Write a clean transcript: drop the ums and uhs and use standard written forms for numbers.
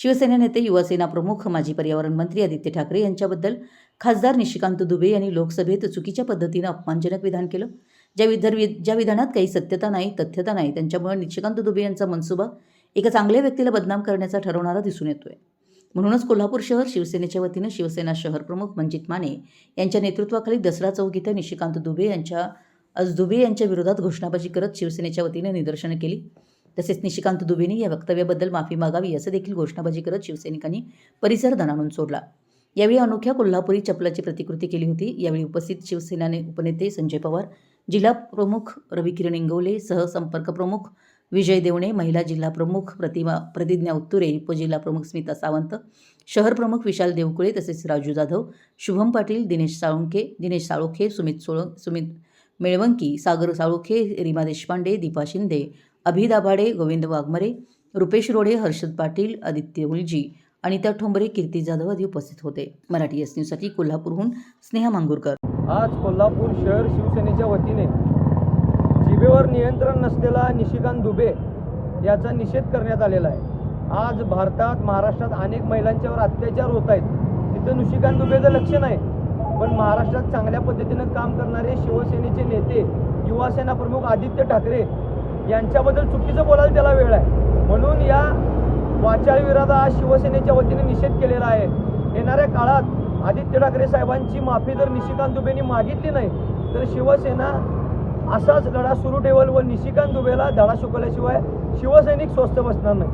शिवसेना नेते, युवासेना प्रमुख, माजी पर्यावरण मंत्री आदित्य ठाकरे यांच्याबद्दल खासदार निशिकांत दुबे यांनी लोकसभेत चुकीच्या पद्धतीनं अपमानजनक विधान केलं. ज्या विधानात काही सत्यता नाही, तथ्यता नाही, त्यांच्यामुळे निशिकांत दुबे यांचा मनसुबा एका चांगल्या व्यक्तीला बदनाम करण्याचा ठरवणारा दिसून येतोय. म्हणूनच कोल्हापूर शहर शिवसेनेच्या वतीनं शिवसेना शहर प्रमुख मंजित माने यांच्या नेतृत्वाखाली दसरा चौक इथं निशिकांत दुबे यांच्या विरोधात घोषणाबाजी करत शिवसेनेच्या वतीने निदर्शनं केली. तसेच निशिकांत दुबेंनी या वक्तव्याबद्दल माफी मागावी असं देखील घोषणाबाजी करत शिवसैनिकांनी परिसर दणाणून सोडला. यावेळी अनोख्या कोल्हापुरी चपलाची प्रतिकृती केली होती. यावेळी उपस्थित शिवसेना उपनेते संजय पवार, जिल्हा प्रमुख रविकिरण इंगवले, सहसंपर्क प्रमुख विजय देवणे, महिला जिल्हा प्रमुख प्रतिज्ञा उत्तुरे, उपजिल्हा प्रमुख स्मिता सावंत, शहर प्रमुख विशाल देवकुळे, तसेच राजू जाधव, शुभम पाटील, दिनेश साळोखे, सुमित मेळवंकी, सागर साळोखे, रीमा देशपांडे, दीपा शिंदे, अभि दाभाडे, गोविंद वाघमरे, रुपेश रोडे, हर्षद पाटील, आदित्य उलजी, अनिता ठोंबरे, कीर्ती जाधव आदी उपस्थित होते. मराठी एस न्यूजसाठी कोल्हापूरहून स्नेहा मांगुरकर. आज कोल्हापूर शहर शिवसेनेच्या वतीने जिभेवर नियंत्रण नसलेला निशिकांत दुबे याचा निषेध करण्यात आलेला आहे. आज भारतात, महाराष्ट्रात अनेक महिलांच्यावर अत्याचार होत आहेत. तिथं निशिकांत दुबेचं लक्ष नाही, पण महाराष्ट्रात चांगल्या पद्धतीनं काम करणारे शिवसेनेचे नेते, युवासेना प्रमुख आदित्य ठाकरे यांच्याबद्दल चुकीचं बोलायला त्याला वेळ आहे. म्हणून या वाचाळ विरोधात आज शिवसेनेच्या वतीने निषेध केलेला आहे. येणाऱ्या काळात आदित्य ठाकरे साहेबांची माफी जर निशिकांत दुबेंनी मागितली नाही तर शिवसेना असाच लढा सुरू ठेवल व निशिकांत दुबेला धडा शिकवल्याशिवाय शिवसैनिक स्वस्थ बसणार नाही.